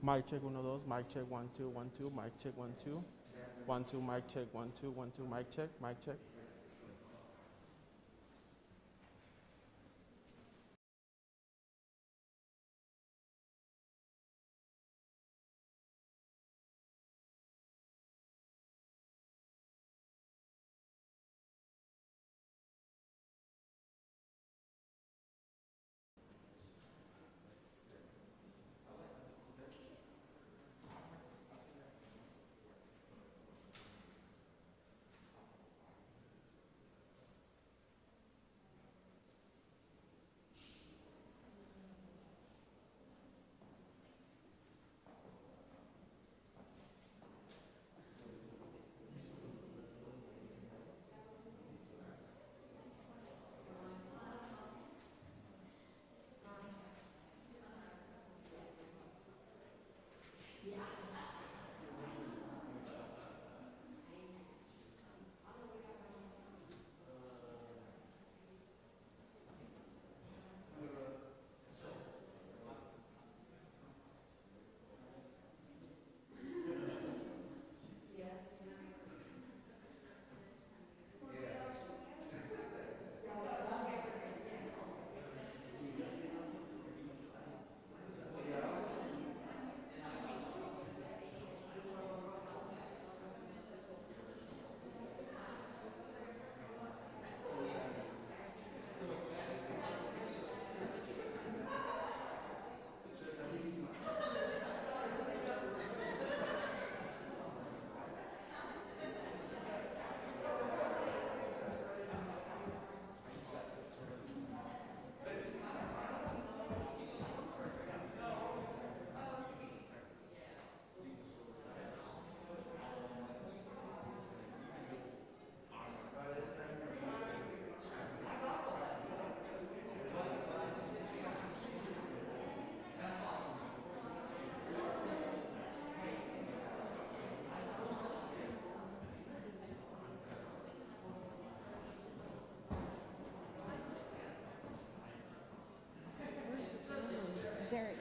Mic check 1, 2, mic check 1, 2, 1, 2, mic check 1, 2, 1, 2, mic check 1, 2, 1, 2, mic check, mic check.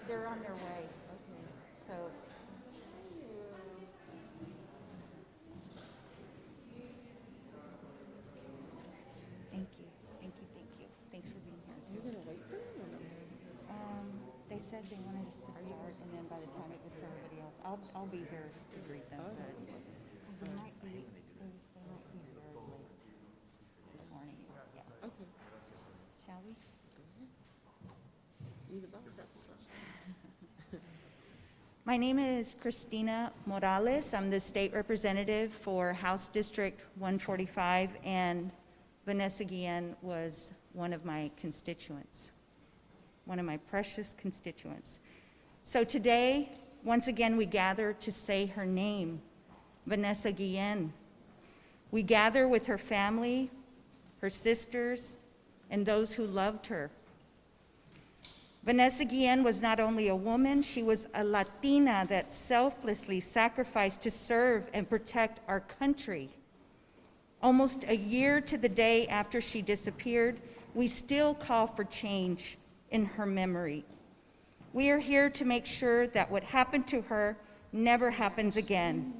They're on their way. Okay. So. Thank you. Thank you. Thank you. Thanks for being here. You're gonna wait for them or no? They said they wanted us to start, and then by the time it gets everybody else, I'll be here to greet them. Oh. But they might be very late this morning. Yeah. Okay. Shall we? You the boss episode. My name is Christina Morales. I'm the state representative for House District 145, and Vanessa Guillen was one of my constituents, one of my precious constituents. So today, once again, we gather to say her name, Vanessa Guillen. We gather with her family, her sisters, and those who loved her. Vanessa Guillen was not only a woman, she was a Latina that selflessly sacrificed to serve and protect our country. Almost a year to the day after she disappeared, we still call for change in her memory. We are here to make sure that what happened to her never happens again.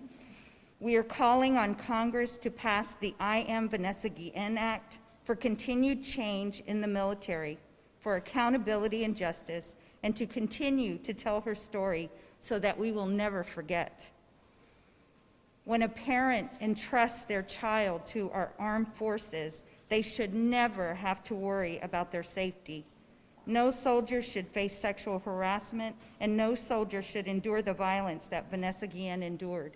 We are calling on Congress to pass the I Am Vanessa Guillen Act for continued change in the military, for accountability and justice, and to continue to tell her story so that we will never forget. When a parent entrusts their child to our armed forces, they should never have to worry about their safety. No soldier should face sexual harassment, and no soldier should endure the violence that Vanessa Guillen endured.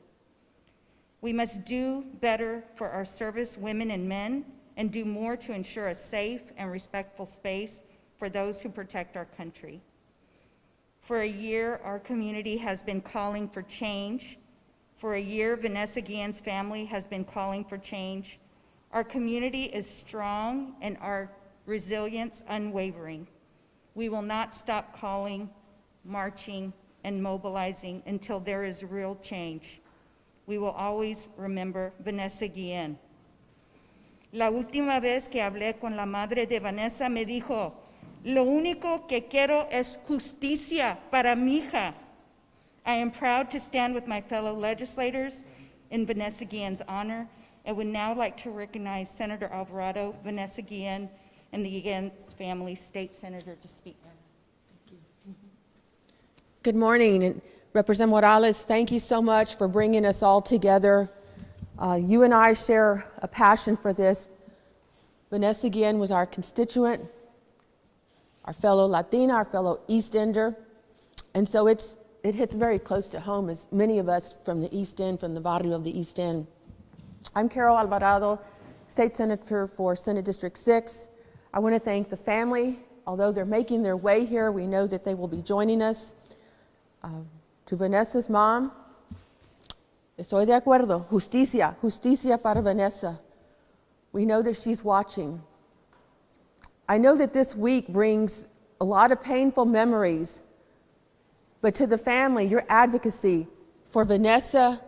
We must do better for our service women and men, and do more to ensure a safe and respectful space for those who protect our country. For a year, our community has been calling for change. For a year, Vanessa Guillen's family has been calling for change. Our community is strong and our resilience unwavering. We will not stop calling, marching, and mobilizing until there is real change. We will always remember Vanessa Guillen. La última vez que hablé con la madre de Vanessa me dijo, lo único que quiero es justicia para mi hija. I am proud to stand with my fellow legislators in Vanessa Guillen's honor, and would now like to recognize Senator Alvarado, Vanessa Guillen, and the Guillen's family state senator to speak. Good morning, and Representative Morales, thank you so much for bringing us all together. You and I share a passion for this. Vanessa Guillen was our constituent, our fellow Latina, our fellow East Ender, and so it hits very close to home, as many of us from the East End, from the barrio of the East End. I'm Carol Alvarado, State Senator for Senate District 6. I want to thank the family. Although they're making their way here, we know that they will be joining us. To Vanessa's mom, estoy de acuerdo, justicia, justicia para Vanessa. We know that she's watching. I know that this week brings a lot of painful memories, but to the family, your advocacy for Vanessa,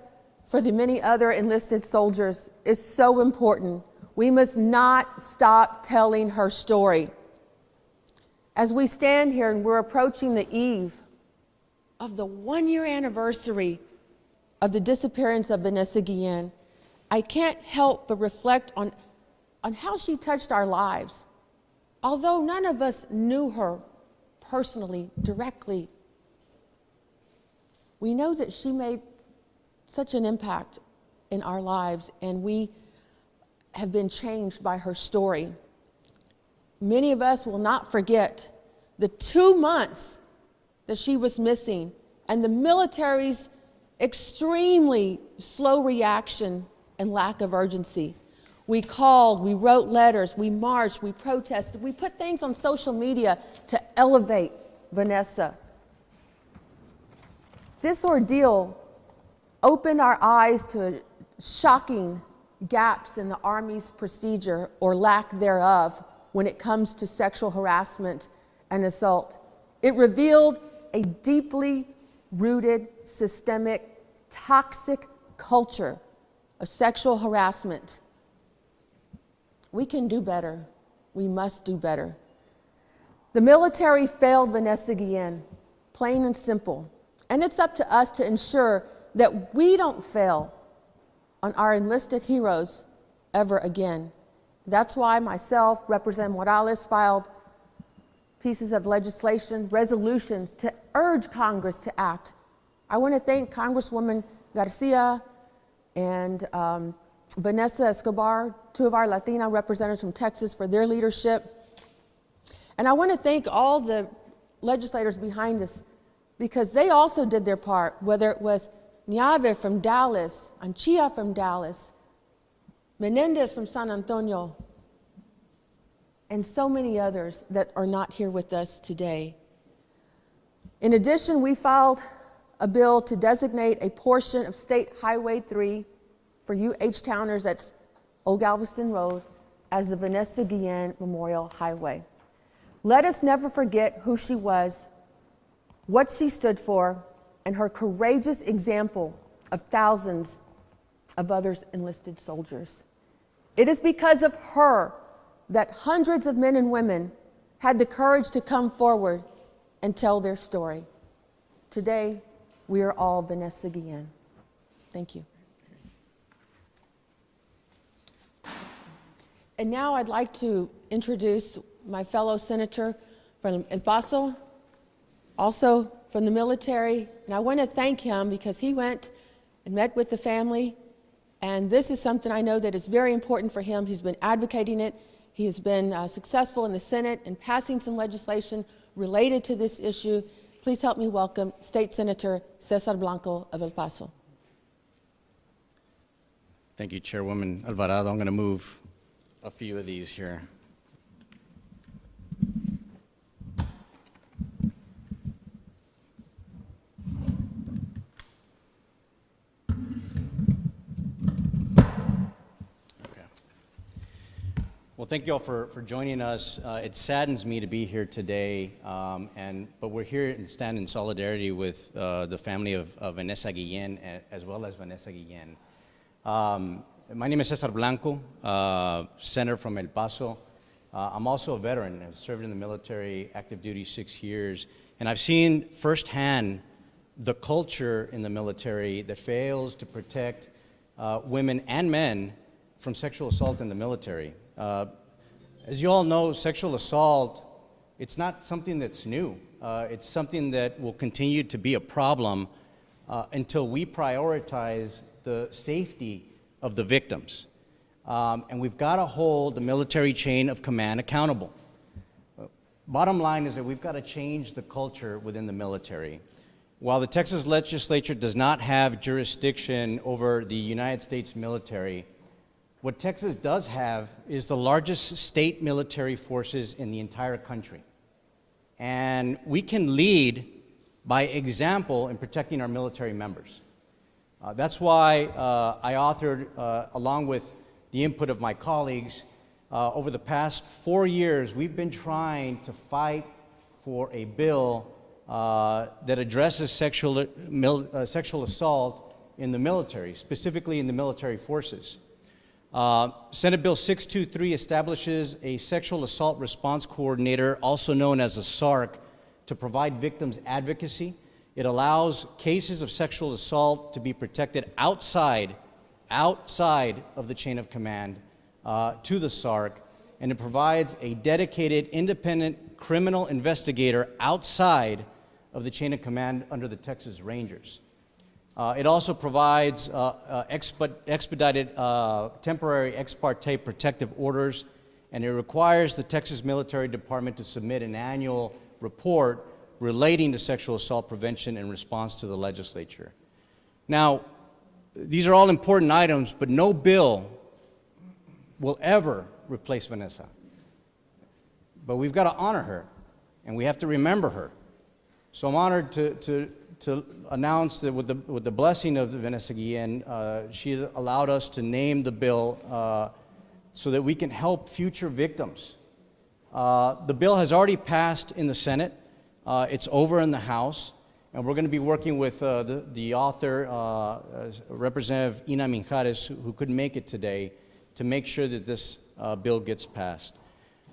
for the many other enlisted soldiers is so important. We must not stop telling her story. As we stand here and we're approaching the eve of the one-year anniversary of the disappearance of Vanessa Guillen, I can't help but reflect on how she touched our lives. Although none of us knew her personally, directly, we know that she made such an impact in our lives, and we have been changed by her story. Many of us will not forget the 2 months that she was missing and the military's extremely slow reaction and lack of urgency. We called, we wrote letters, we marched, we protested, we put things on social media to elevate Vanessa. This ordeal opened our eyes to shocking gaps in the Army's procedure or lack thereof when it comes to sexual harassment and assault. It revealed a deeply rooted, systemic, toxic culture of sexual harassment. We can do better. We must do better. The military failed Vanessa Guillen, plain and simple. And it's up to us to ensure that we don't fail on our enlisted heroes ever again. That's why myself, Representative Morales, filed pieces of legislation, resolutions to urge Congress to act. I want to thank Congresswoman Garcia and Vanessa Escobar, two of our Latina representatives from Texas, for their leadership. And I want to thank all the legislators behind us, because they also did their part, whether it was Niave from Dallas, Anchia from Dallas, Menendez from San Antonio, and so many others that are not here with us today. In addition, we filed a bill to designate a portion of State Highway 3 for you H-Towners, that's Old Galveston Road, as the Vanessa Guillen Memorial Highway. Let us never forget who she was, what she stood for, and her courageous example of thousands of others enlisted soldiers. It is because of her that hundreds of men and women had the courage to come forward and tell their story. Today, we are all Vanessa Guillen. Thank you. And now I'd like to introduce my fellow senator from El Paso, also from the military, and I want to thank him because he went and met with the family, and this is something I know that is very important for him. He's been advocating it. He has been successful in the Senate in passing some legislation related to this issue. Please help me welcome State Senator Cesar Blanco of El Paso. Thank you, Chairwoman Alvarado. I'm going to move a few of these here. Well, thank you all for joining us. It saddens me to be here today, but we're here and stand in solidarity with the family of Vanessa Guillen, as well as Vanessa Guillen. My name is Cesar Blanco, senator from El Paso. I'm also a veteran. I've served in the military, active duty 6 years, and I've seen firsthand the culture in the military that fails to protect women and men from sexual assault in the military. As you all know, sexual assault, it's not something that's new. It's something that will continue to be a problem until we prioritize the safety of the victims. And we've got to hold the military chain of command accountable. Bottom line is that we've got to change the culture within the military. While the Texas Legislature does not have jurisdiction over the United States military, what Texas does have is the largest state military forces in the entire country. And we can lead by example in protecting our military members. That's why I authored, along with the input of my colleagues, over the past 4 years, we've been trying to fight for a bill that addresses sexual assault in the military, specifically in the military forces. Senate Bill 623 establishes a sexual assault response coordinator, also known as a SARC, to provide victims advocacy. It allows cases of sexual assault to be protected outside of the chain of command to the SARC, and it provides a dedicated independent criminal investigator outside of the chain of command under the Texas Rangers. It also provides expedited temporary ex parte protective orders, and it requires the Texas Military Department to submit an annual report relating to sexual assault prevention in response to the legislature. Now, these are all important items, but no bill will ever replace Vanessa. But we've got to honor her, and we have to remember her. So I'm honored to announce that with the blessing of Vanessa Guillen, she allowed us to name the bill so that we can help future victims. The bill has already passed in the Senate. It's over in the House, and we're going to be working with the author, Representative Ina Minjares, who couldn't make it today, to make sure that this bill gets passed.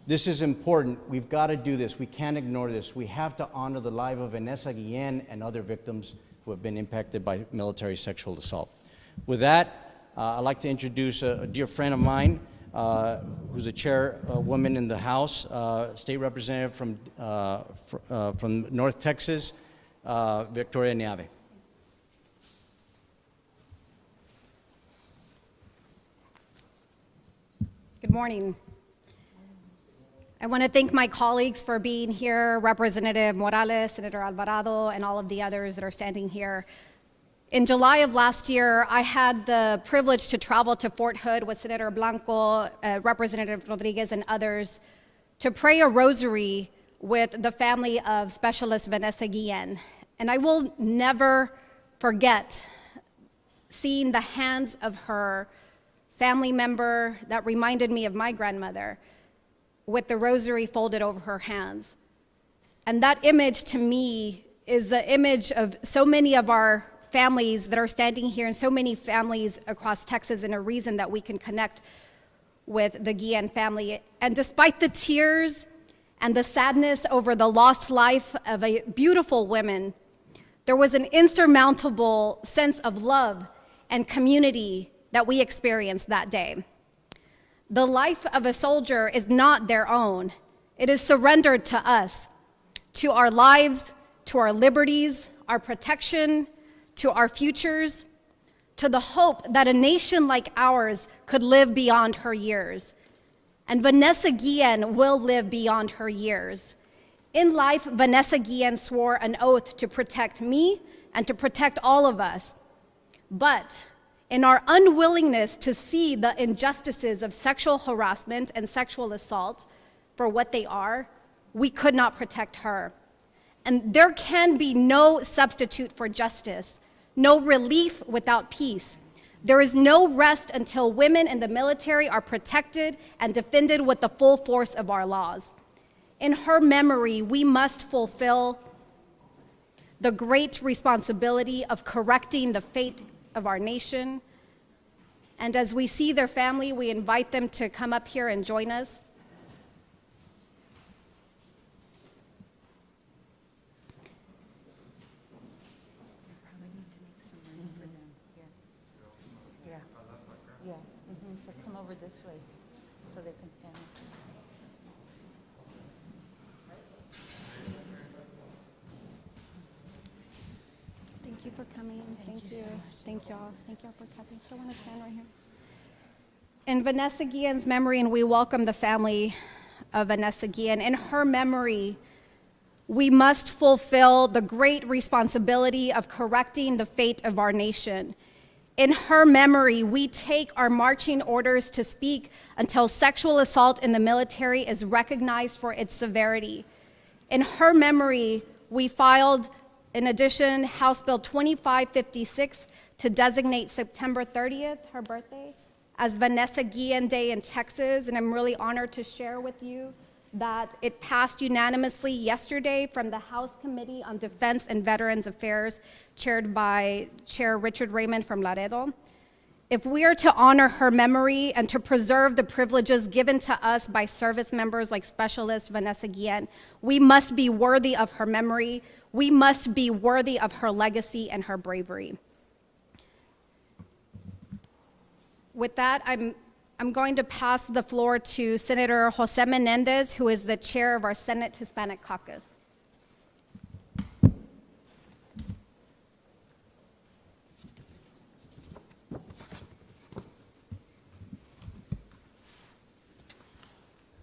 This is important. We've got to do this. We can't ignore this. We have to honor the life of Vanessa Guillen and other victims who have been impacted by military sexual assault. With that, I'd like to introduce a dear friend of mine who's a chairwoman in the House, state representative from North Texas, Victoria Niave. Good morning. I want to thank my colleagues for being here, Representative Morales, Senator Alvarado, and all of the others that are standing here. In July of last year, I had the privilege to travel to Fort Hood with Senator Blanco, Representative Rodriguez, and others to pray a rosary with the family of Specialist Vanessa Guillen. And I will never forget seeing the hands of her family member that reminded me of my grandmother, with the rosary folded over her hands. And that image to me is the image of so many of our families that are standing here, and so many families across Texas, and a reason that we can connect with the Guillen family. And despite the tears and the sadness over the lost life of a beautiful woman, there was an insurmountable sense of love and community that we experienced that day. The life of a soldier is not their own. It is surrendered to us, to our lives, to our liberties, our protection, to our futures, to the hope that a nation like ours could live beyond her years. And Vanessa Guillen will live beyond her years. In life, Vanessa Guillen swore an oath to protect me and to protect all of us. But in our unwillingness to see the injustices of sexual harassment and sexual assault for what they are, we could not protect her. And there can be no substitute for justice, no relief without peace. There is no rest until women in the military are protected and defended with the full force of our laws. In her memory, we must fulfill the great responsibility of correcting the fate of our nation. And as we see their family, we invite them to come up here and join us. this way so they can stand. Thank you for coming. Thank you. Thank y'all. Thank y'all for coming. I want to stand right here. In Vanessa Guillen's memory, and we welcome the family of Vanessa Guillen, in her memory, we must fulfill the great responsibility of correcting the fate of our nation. In her memory, we take our marching orders to speak until sexual assault in the military is recognized for its severity. In her memory, we filed, in addition, House Bill 2556 to designate September 30th, her birthday, as Vanessa Guillen Day in Texas, and I'm really honored to share with you that it passed unanimously yesterday from the House Committee on Defense and Veterans Affairs, chaired by Chair Richard Raymond from Laredo. If we are to honor her memory and to preserve the privileges given to us by service members like Specialist Vanessa Guillen, we must be worthy of her memory. We must be worthy of her legacy and her bravery. With that, I'm going to pass the floor to Senator Jose Menendez, who is the chair of our Senate Hispanic Caucus.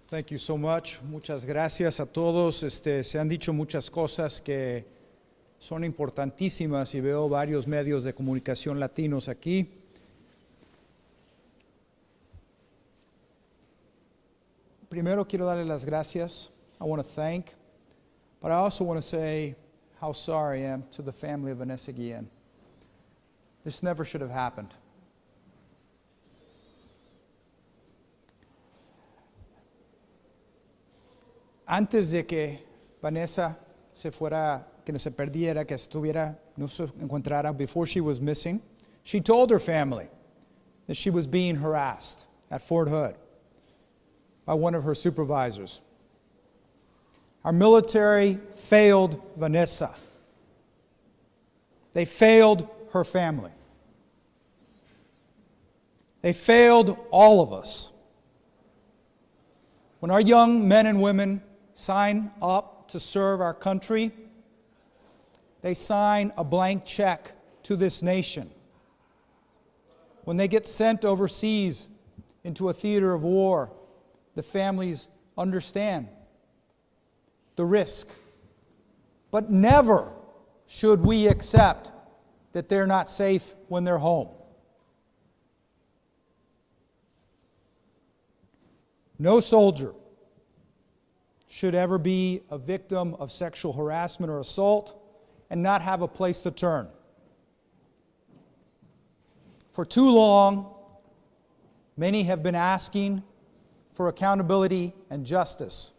Thank you so much. Muchas gracias a todos. Se han dicho muchas cosas que son importantísimas y veo varios medios de comunicación latinos aquí. Primero quiero darle las gracias. I want to thank, but I also want to say how sorry I am to the family of Vanessa Guillen. This never should have happened. Antes de que Vanessa se fuera, que no se perdiera, que estuviera, no se encontrara, before she was missing, she told her family that she was being harassed at Fort Hood by one of her supervisors. Our military failed Vanessa. They failed her family. They failed all of us. When our young men and women sign up to serve our country, they sign a blank check to this nation. When they get sent overseas into a theater of war, the families understand the risk. But never should we accept that they're not safe when they're home. No soldier should ever be a victim of sexual harassment or assault and not have a place to turn. For too long, many have been asking for accountability and justice.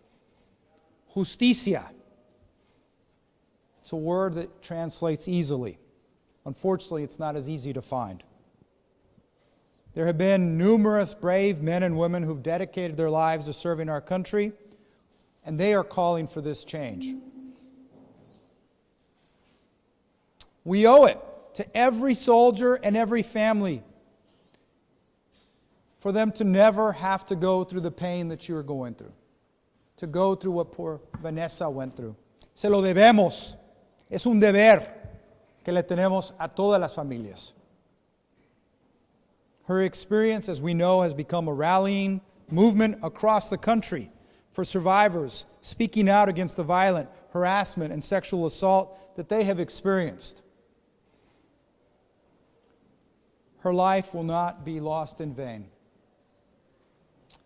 Justicia. It's a word that translates easily. Unfortunately, it's not as easy to find. There have been numerous brave men and women who've dedicated their lives to serving our country, and they are calling for this change. We owe it to every soldier and every family for them to never have to go through the pain that you are going through, to go through what poor Vanessa went through. Se lo debemos. Es un deber que le tenemos a todas las familias. Her experience, as we know, has become a rallying movement across the country for survivors speaking out against the violent harassment and sexual assault that they have experienced. Her life will not be lost in vain.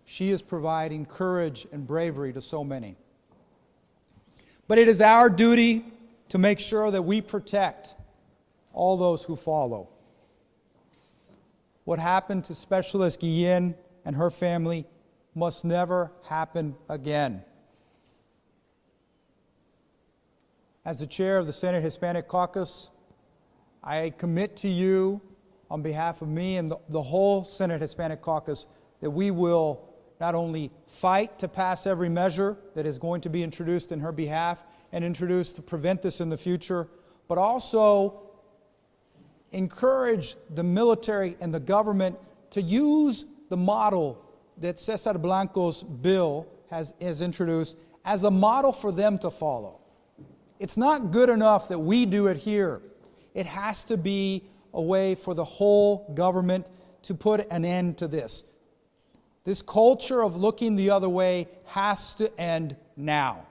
She is providing courage and bravery to so many. But it is our duty to make sure that we protect all those who follow. What happened to Specialist Guillen and her family must never happen again. As the chair of the Senate Hispanic Caucus, I commit to you on behalf of me and the whole Senate Hispanic Caucus that we will not only fight to pass every measure that is going to be introduced in her behalf and introduced to prevent this in the future, but also encourage the military and the government to use the model that Cesar Blanco's bill has introduced as a model for them to follow. It's not good enough that we do it here. It has to be a way for the whole government to put an end to this. This culture of looking the other way has to end now.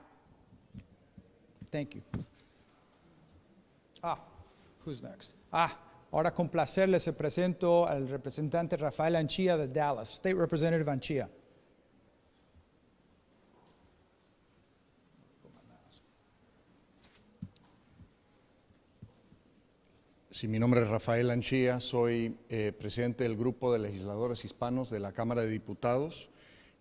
Thank you. Who's next? Ahora con placer les presento al representante Rafael Anchia de Dallas, State Representative Anchia. Sí, mi nombre es Rafael Anchia, soy presidente del Grupo de Legisladores Hispanos de la Cámara de Diputados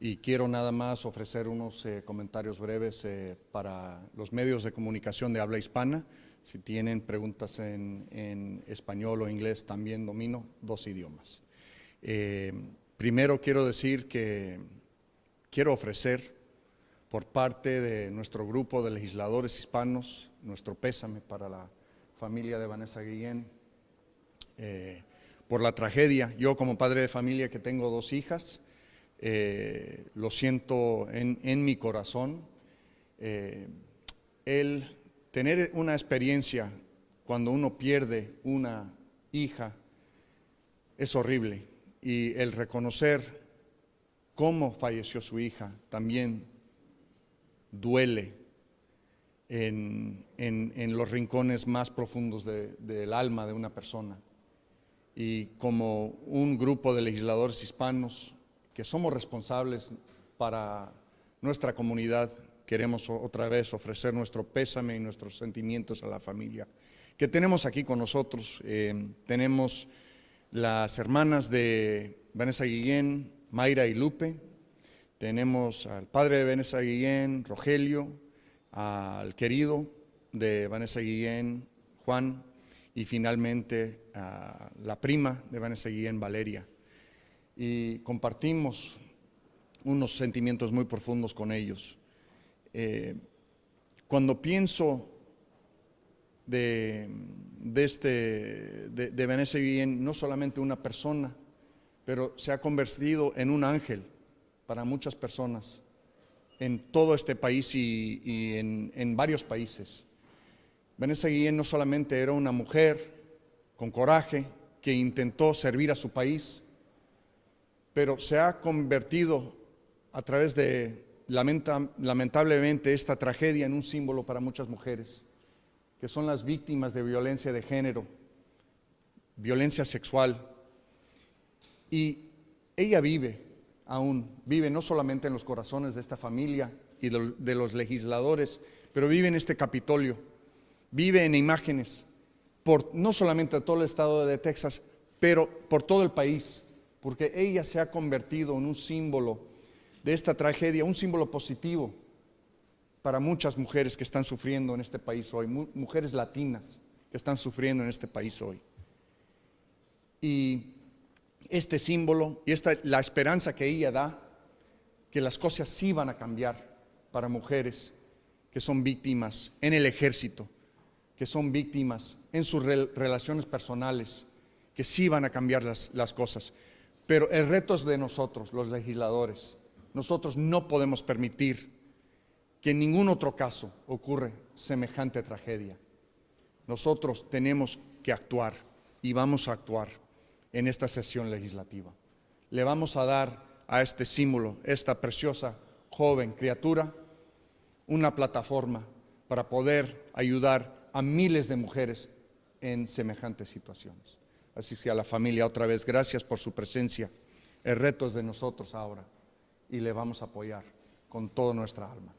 y quiero nada más ofrecer unos comentarios breves para los medios de comunicación de habla hispana. Si tienen preguntas en español o inglés, también domino 2 idiomas. Primero quiero decir que quiero ofrecer por parte de nuestro grupo de legisladores hispanos nuestro pésame para la familia de Vanessa Guillen por la tragedia. Yo como padre de familia que tengo 2 hijas, lo siento en mi corazón. El tener una experiencia cuando uno pierde una hija es horrible y el reconocer cómo falleció su hija también duele en los rincones más profundos del alma de una persona. Y como un grupo de legisladores hispanos que somos responsables para nuestra comunidad, queremos otra vez ofrecer nuestro pésame y nuestros sentimientos a la familia que tenemos aquí con nosotros. Tenemos las hermanas de Vanessa Guillen, Mayra y Lupe. Tenemos al padre de Vanessa Guillen, Rogelio, al querido de Vanessa Guillen, Juan, y finalmente a la prima de Vanessa Guillen, Valeria. Y compartimos unos sentimientos muy profundos con ellos. Cuando pienso de Vanessa Guillen, no solamente una persona, pero se ha convertido en un ángel para muchas personas en todo este país y en varios países. Vanessa Guillen no solamente era una mujer con coraje que intentó servir a su país, pero se ha convertido a través de, lamentablemente, esta tragedia en un símbolo para muchas mujeres, que son las víctimas de violencia de género, violencia sexual. Y ella vive no solamente en los corazones de esta familia y de los legisladores, pero vive en este Capitolio, vive en imágenes, no solamente de todo el estado de Texas, pero por todo el país, porque ella se ha convertido en un símbolo de esta tragedia, un símbolo positivo para muchas mujeres que están sufriendo en este país hoy, mujeres latinas que están sufriendo en este país hoy. Y este símbolo y la esperanza que ella da, que las cosas sí van a cambiar para mujeres que son víctimas en el ejército, que son víctimas en sus relaciones personales, que sí van a cambiar las cosas. Pero el reto es de nosotros, los legisladores. Nosotros no podemos permitir que en ningún otro caso ocurra semejante tragedia. Nosotros tenemos que actuar y vamos a actuar en esta sesión legislativa. Le vamos a dar a este símbolo, esta preciosa joven criatura, una plataforma para poder ayudar a miles de mujeres en semejantes situaciones. Así que a la familia otra vez, gracias por su presencia. El reto es de nosotros ahora y le vamos a apoyar con toda nuestra alma.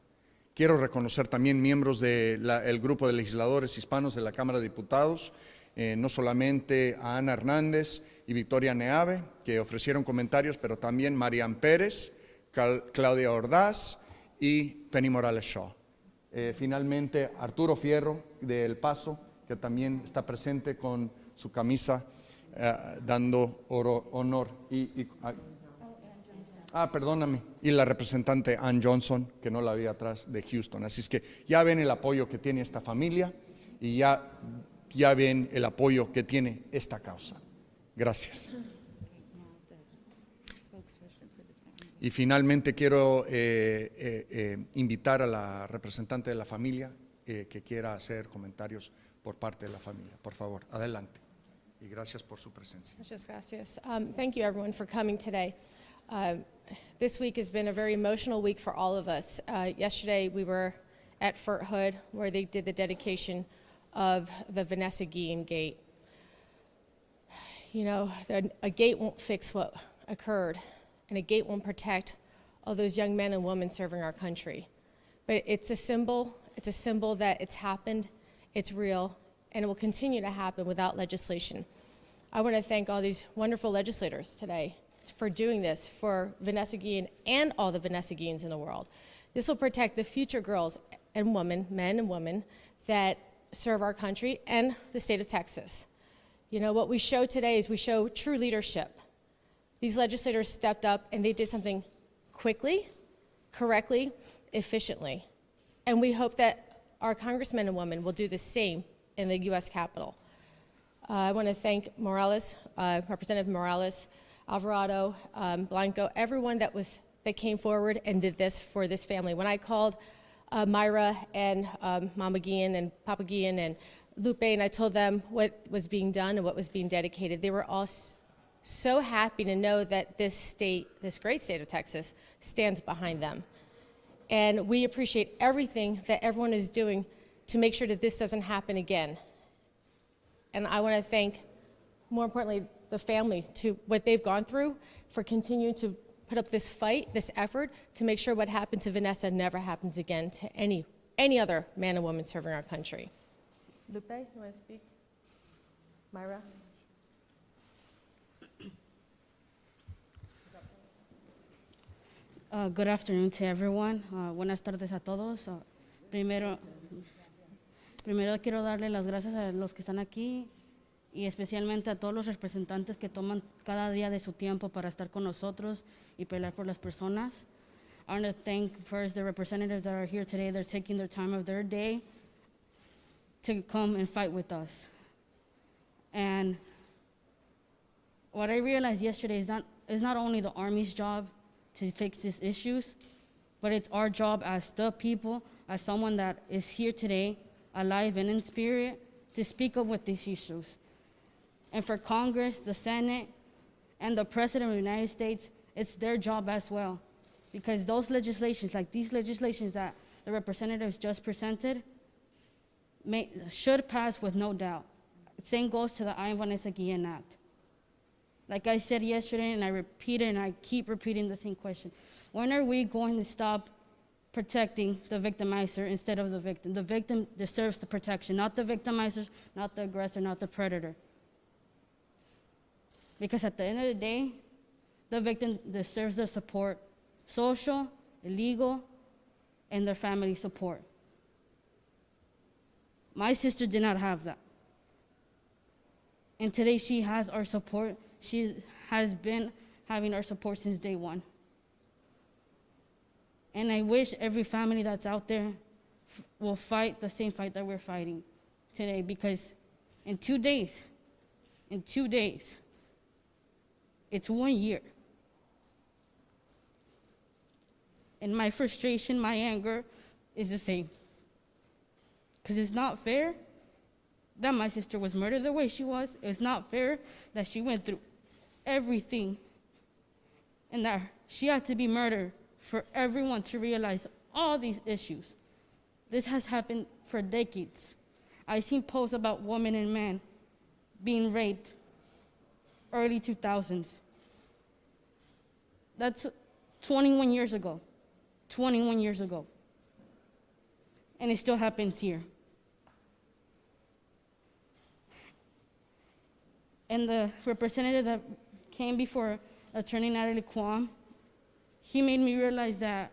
Quiero reconocer también miembros del grupo de legisladores hispanos de la Cámara de Diputados, no solamente a Ana Hernández y Victoria Neave, que ofrecieron comentarios, pero también Marian Pérez, Claudia Ordaz y Penny Morales Shaw. Finalmente, Arturo Fierro de El Paso, que también está presente con su camisa dando honor. Perdóname, y la representante Ann Johnson, que no la vi atrás, de Houston. Así es que ya ven el apoyo que tiene esta familia y ya ven el apoyo que tiene esta causa. Gracias. Y finalmente quiero invitar a la representante de la familia que quiera hacer comentarios por parte de la familia. Por favor, adelante. Y gracias por su presencia. Muchas gracias. Thank you, everyone, for coming today. This week has been a very emotional week for all of us. Yesterday, we were at Fort Hood, where they did the dedication of the Vanessa Guillen Gate. You know, a gate won't fix what occurred, and a gate won't protect all those young men and women serving our country. But it's a symbol that it's happened, it's real, and it will continue to happen without legislation. I want to thank all these wonderful legislators today for doing this for Vanessa Guillen and all the Vanessa Guillens in the world. This will protect the future girls and women, men and women, that serve our country and the state of Texas. You know, what we show today is we show true leadership. These legislators stepped up and they did something quickly, correctly, efficiently. And we hope that our congressmen and women will do the same in the U.S. Capitol. I want to thank Morales, Representative Morales, Alvarado, Blanco, everyone that came forward and did this for this family. When I called Myra and Mama Guillen and Papa Guillen and Lupe, and I told them what was being done and what was being dedicated, they were all so happy to know that this state, this great state of Texas, stands behind them. And we appreciate everything that everyone is doing to make sure that this doesn't happen again. And I want to thank, more importantly, the family to what they've gone through for continuing to put up this fight, this effort to make sure what happened to Vanessa never happens again to any other man and woman serving our country. Lupe, you want to speak? Myra? Good afternoon to everyone. Buenas tardes a todos. Primero quiero darle las gracias a los que están aquí y especialmente a todos los representantes que toman cada día de su tiempo para estar con nosotros y pelear por las personas. I want to thank first the representatives that are here today. They're taking their time of their day to come and fight with us. And what I realized yesterday is not only the Army's job to fix these issues, but it's our job as the people, as someone that is here today, alive and in spirit, to speak up with these issues. And for Congress, the Senate, and the President of the United States, it's their job as well. Because those legislations, like these legislations that the representatives just presented, should pass with no doubt. Same goes to the I Am Vanessa Guillen Act. Like I said yesterday, and I repeat it, and I keep repeating the same question. When are we going to stop protecting the victimizer instead of the victim? The victim deserves the protection, not the victimizer, not the aggressor, not the predator. Because at the end of the day, the victim deserves their support, social, legal, and their family support. My sister did not have that. And today she has our support. She has been having our support since day one. And I wish every family that's out there will fight the same fight that we're fighting today, because in 2 days, it's 1 year. And my frustration, my anger is the same. Because it's not fair that my sister was murdered the way she was. It's not fair that she went through everything and that she had to be murdered for everyone to realize all these issues. This has happened for decades. I've seen posts about women and men being raped early 2000s. That's 21 years ago. 21 years ago. And it still happens here. And the representative that came before Attorney Natalie Kwam, he made me realize that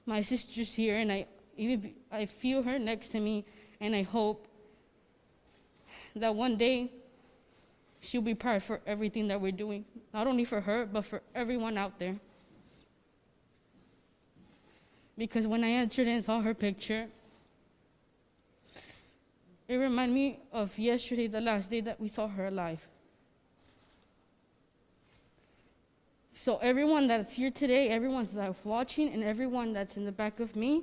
my sister's here, and I feel her next to me, and I hope that one day she'll be proud for everything that we're doing, not only for her, but for everyone out there. Because when I entered and saw her picture, it reminded me of yesterday, the last day that we saw her alive. So everyone that's here today, everyone that's watching, and everyone that's in the back of me,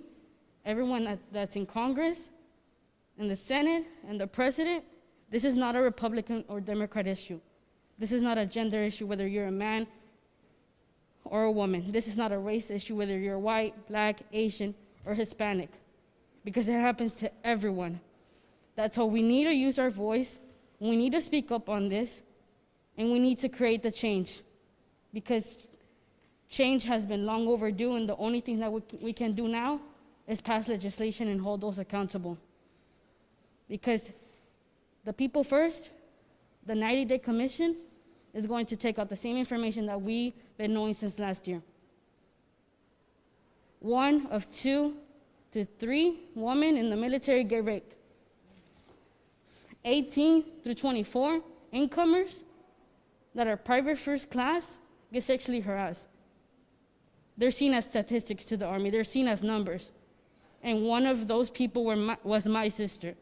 everyone that's in Congress, in the Senate, and the President, this is not a Republican or Democrat issue. This is not a gender issue, whether you're a man or a woman. This is not a race issue, whether you're white, black, Asian, or Hispanic, because it happens to everyone. That's why we need to use our voice, we need to speak up on this, and we need to create the change, because change has been long overdue, and the only thing that we can do now is pass legislation and hold those accountable. Because the people first, the 90-day commission, is going to take out the same information that we've been knowing since last year. 1 of 2 to 3 women in the military get raped. 18 through 24 incomers that are private first class get sexually harassed. They're seen as statistics to the Army. They're seen as numbers. And one of those people was my sister.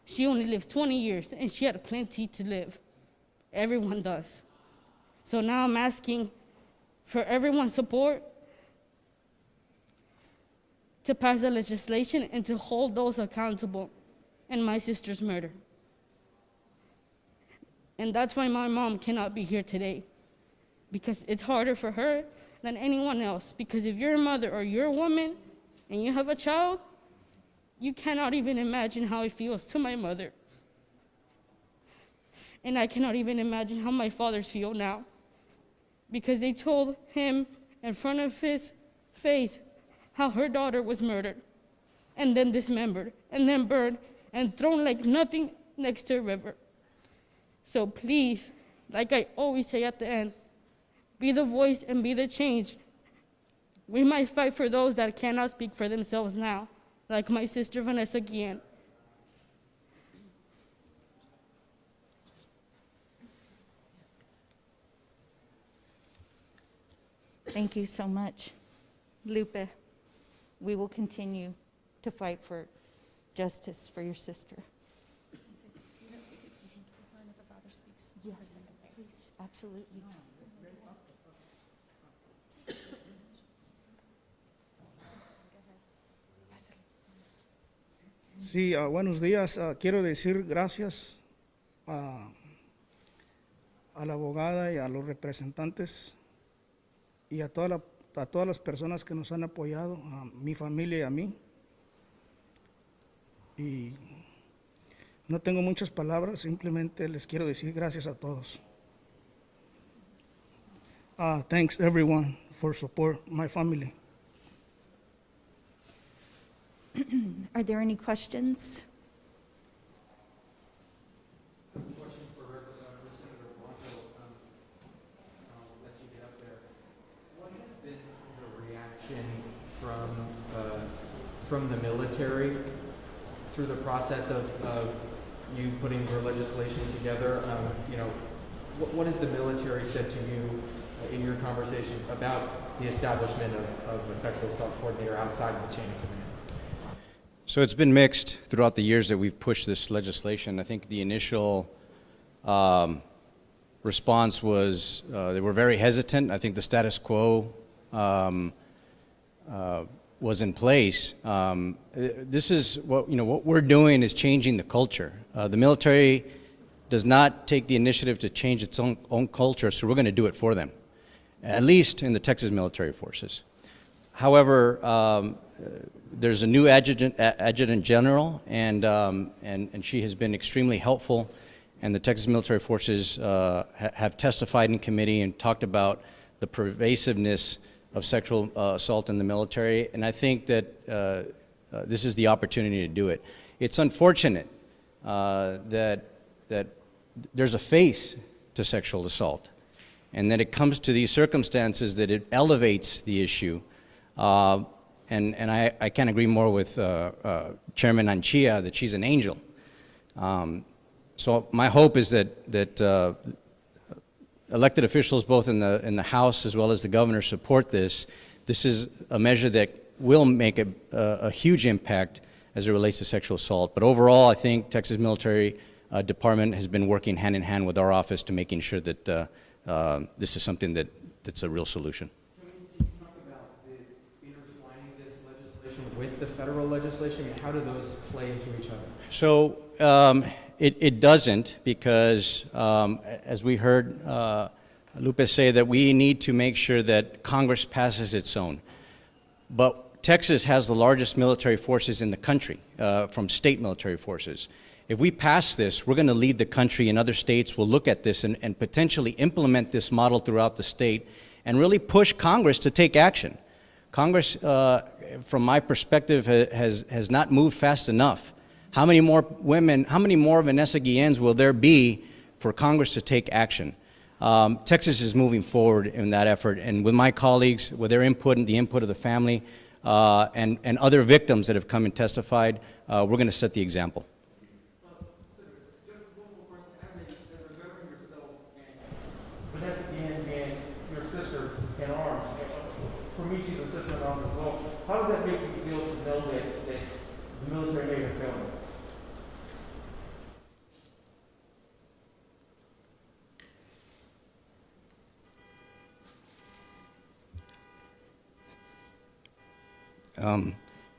She only lived 20 years, and she had plenty to live. Everyone does. So now I'm asking for everyone's support to pass the legislation and to hold those accountable in my sister's murder. And that's why my mom cannot be here today, because it's harder for her than anyone else. Because if you're a mother or you're a woman and you have a child, you cannot even imagine how it feels to my mother. And I cannot even imagine how my fathers feel now, because they told him in front of his face how her daughter was murdered and then dismembered and then burned and thrown like nothing next to a river. So please, like I always say at the end, be the voice and be the change. We might fight for those that cannot speak for themselves now, like my sister Vanessa Guillen. Thank you so much, Lupe. We will continue to fight for justice for your sister. Yes, please, absolutely. Sí, buenos días. Quiero decir gracias a la abogada y a los representantes y a todas las personas que nos han apoyado, a mi familia y a mí. Y no tengo muchas palabras, simplemente les quiero decir gracias a todos. Thanks everyone for support, my family. Are there any questions? Question for Representative Blanco. I'll let you get up there. What has been the reaction from the military through the process of you putting your legislation together? What has the military said to you in your conversations about the establishment of a sexual assault coordinator outside of the chain of command? So it's been mixed throughout the years that we've pushed this legislation. I think the initial response was they were very hesitant. I think the status quo was in place. This is what we're doing is changing the culture. The military does not take the initiative to change its own culture, so we're going to do it for them, at least in the Texas military forces. However, there's a new adjutant general, and she has been extremely helpful. And the Texas military forces have testified in committee and talked about the pervasiveness of sexual assault in the military. And I think that this is the opportunity to do it. It's unfortunate that there's a face to sexual assault, and that it comes to these circumstances that it elevates the issue. And I can't agree more with Chairman Anchia that she's an angel. So my hope is that elected officials, both in the House as well as the governor, support this. This is a measure that will make a huge impact as it relates to sexual assault. But overall, I think Texas Military Department has been working hand in hand with our office to making sure that this is something that's a real solution. Can you talk about the intertwining this legislation with the federal legislation? And how do those play into each other? So it doesn't, because as we heard Lupe say, that we need to make sure that Congress passes its own. But Texas has the largest military forces in the country, from state military forces. If we pass this, we're going to lead the country, and other states will look at this and potentially implement this model throughout the state and really push Congress to take action. Congress, from my perspective, has not moved fast enough. How many more women, how many more Vanessa Guillens will there be for Congress to take action? Texas is moving forward in that effort, and with my colleagues, with their input and the input of the family and other victims that have come and testified, we're going to set the example. Vanessa Guillen and your sister in arms. For me, she's a sister in arms as well. How does that make you feel to know that the military made her fail?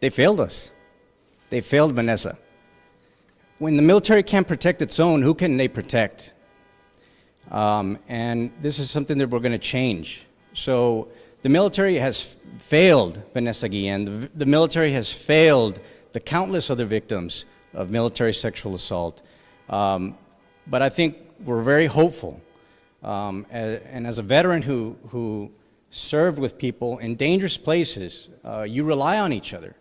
They failed us. They failed Vanessa. When the military can't protect its own, who can they protect? And this is something that we're going to change. So the military has failed Vanessa Guillen. The military has failed the countless other victims of military sexual assault. But I think we're very hopeful. And as a veteran who served with people in dangerous places, you rely on each other.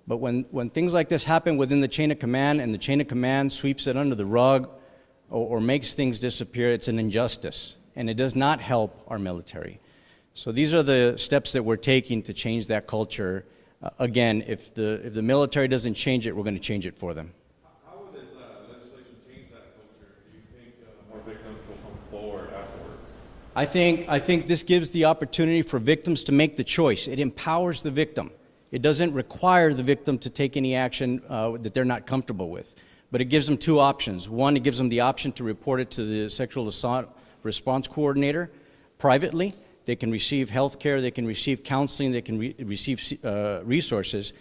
But when things like this happen within the chain of command, and the chain of command sweeps it under the rug or makes things disappear, it's an injustice, and it does not help our military. So these are the steps that we're taking to change that culture. Again, if the military doesn't change it, we're going to change it for them. How will this legislation change that culture? Do you think more victims will come forward afterwards? I think this gives the opportunity for victims to make the choice. It empowers the victim. It doesn't require the victim to take any action that they're not comfortable with. But it gives them two options. One, it gives them the option to report it to the sexual assault response coordinator privately. They can receive health care, they can receive counseling, they can receive resources.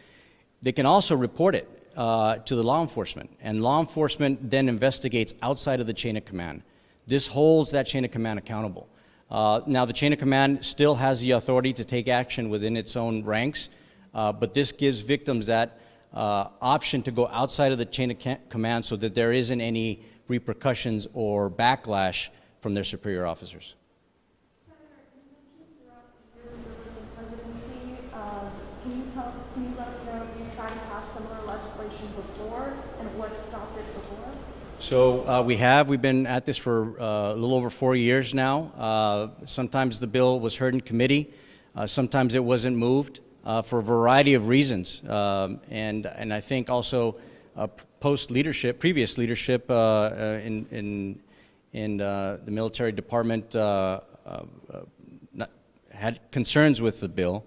They can also report it to the law enforcement, and law enforcement then investigates outside of the chain of command. This holds that chain of command accountable. Now, the chain of command still has the authority to take action within its own ranks, but this gives victims that option to go outside of the chain of command so that there isn't any repercussions or backlash from their superior officers. Can you let us know if you've tried to pass similar legislation before and what stopped it before? So we've been at this for a little over 4 years now. Sometimes the bill was heard in committee, sometimes it wasn't moved for a variety of reasons. And I think also previous leadership in the military department had concerns with the bill.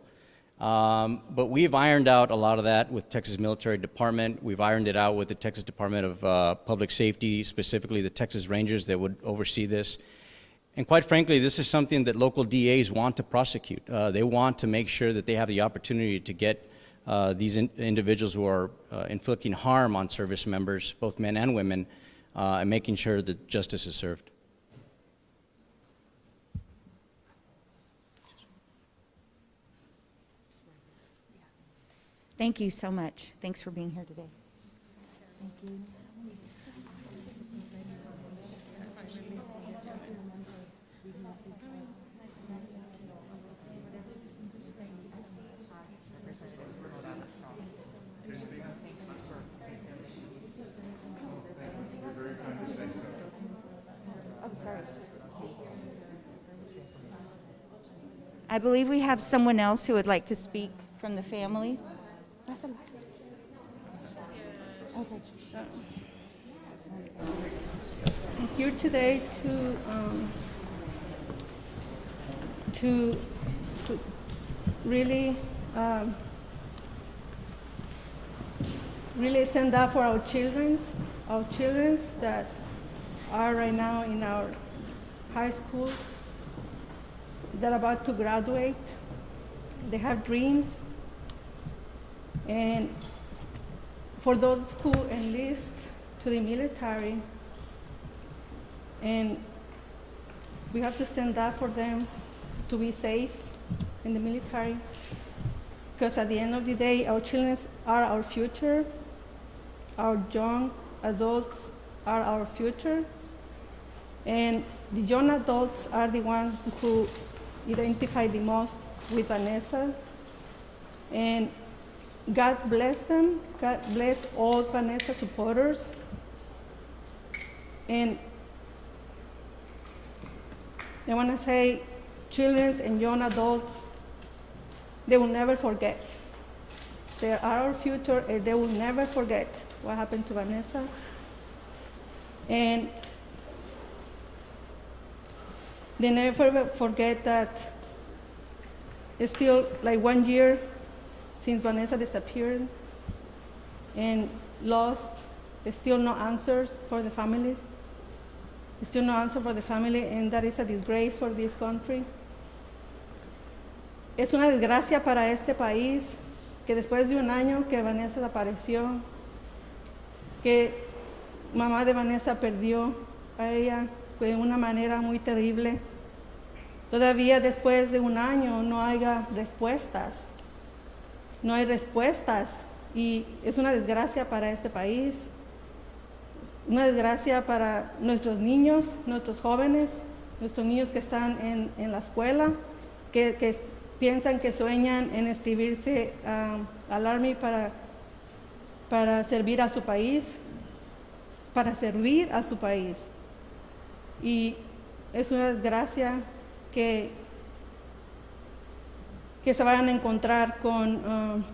But we've ironed out a lot of that with Texas Military Department. We've ironed it out with the Texas Department of Public Safety, specifically the Texas Rangers that would oversee this. And quite frankly, this is something that local DAs want to prosecute. They want to make sure that they have the opportunity to get these individuals who are inflicting harm on service members, both men and women, and making sure that justice is served. Thank you so much. Thanks for being here today. Thank you. Oh, sorry. I believe we have someone else who would like to speak from the family. Okay. I'm here today to really really stand up for our children that are right now in our high schools they're about to graduate. They have dreams. And for those who enlist to the military, and we have to stand up for them to be safe in the military, because at the end of the day, our children are our future, our young adults are our future, and the young adults are the ones who identify the most with Vanessa. And God bless them. God bless all Vanessa supporters. And I want to say, children and young adults, they will never forget. They are our future, and they will never forget what happened to Vanessa. And they never forget that it's still like 1 year since Vanessa disappeared and lost. There's still no answers for the families. There's still no answer for the family, and that is a disgrace for this country. Es una desgracia para este país que después de 1 año que Vanessa desapareció, que mamá de Vanessa perdió a ella de una manera muy terrible, todavía después de 1 año no haya respuestas. No hay respuestas, y es una desgracia para este país, una desgracia para nuestros niños, nuestros jóvenes, nuestros niños que están en la escuela, que piensan, que sueñan en inscribirse al Army para servir a su país, Y es una desgracia que se vayan a encontrar con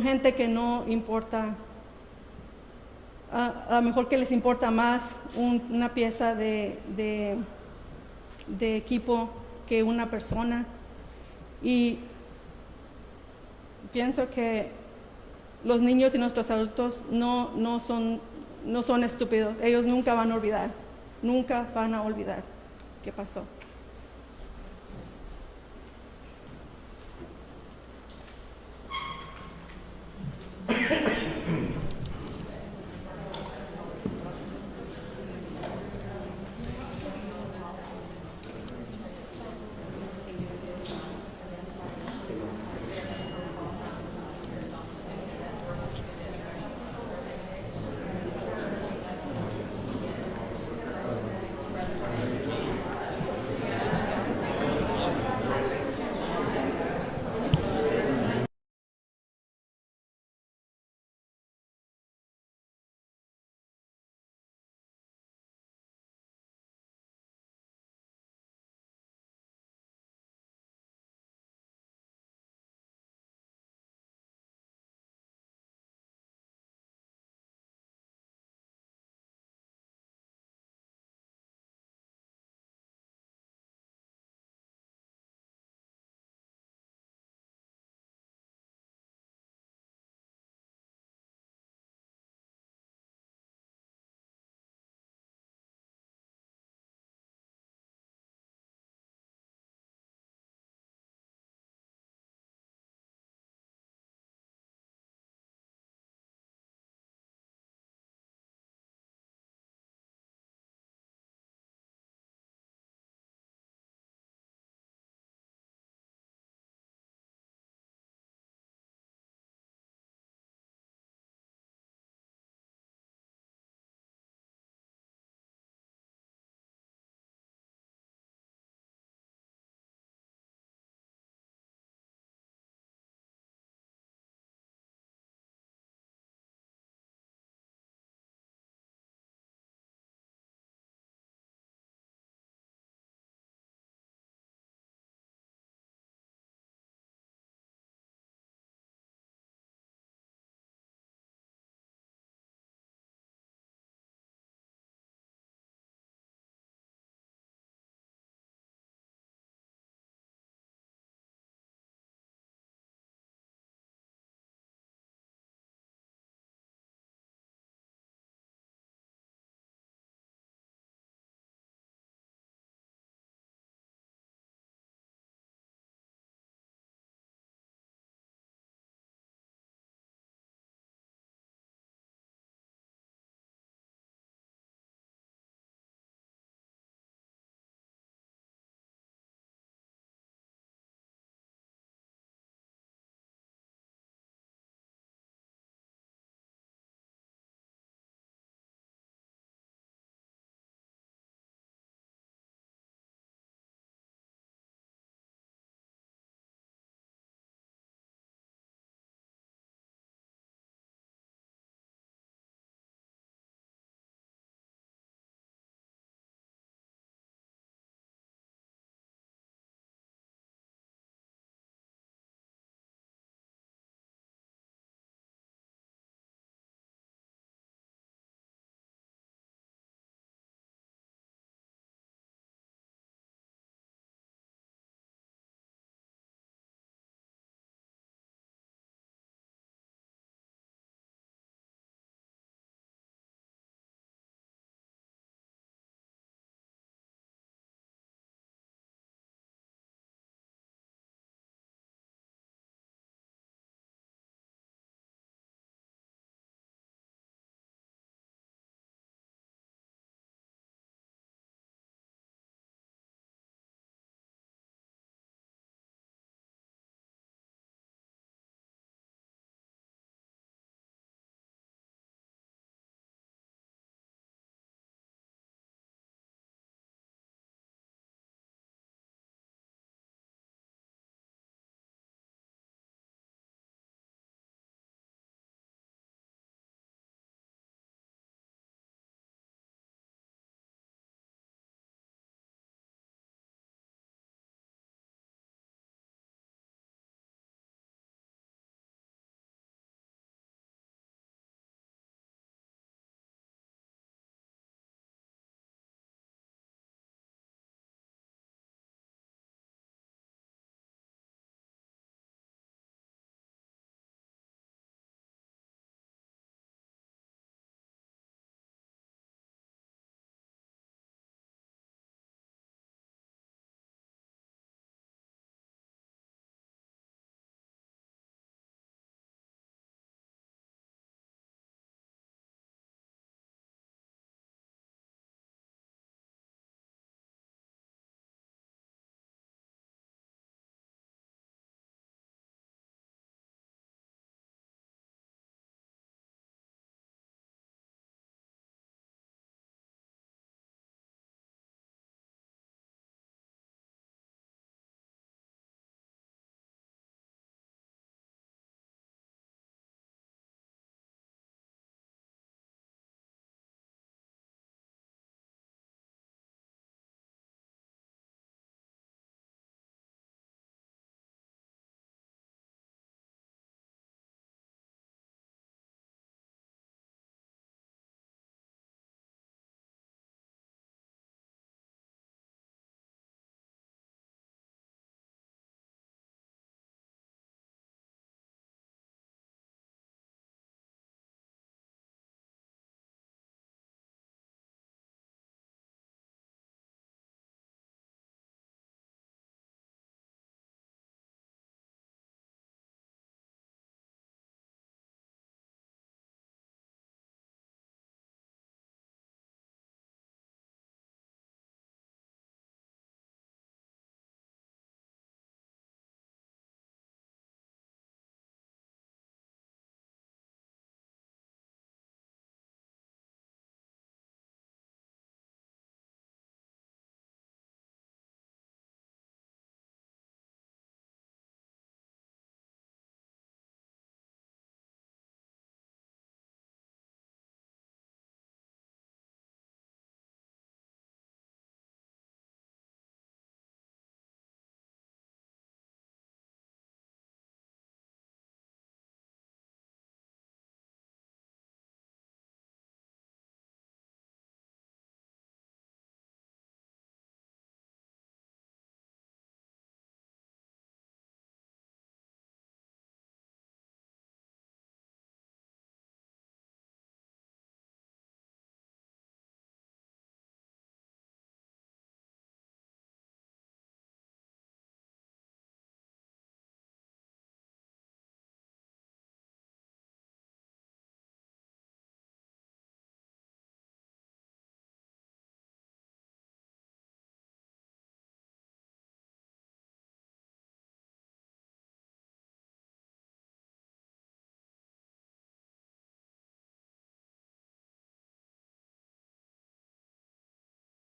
gente que no importa, a lo mejor que les importa más una pieza de equipo que una persona. Y pienso que los niños y nuestros adultos no son estúpidos. Ellos nunca van a olvidar qué pasó.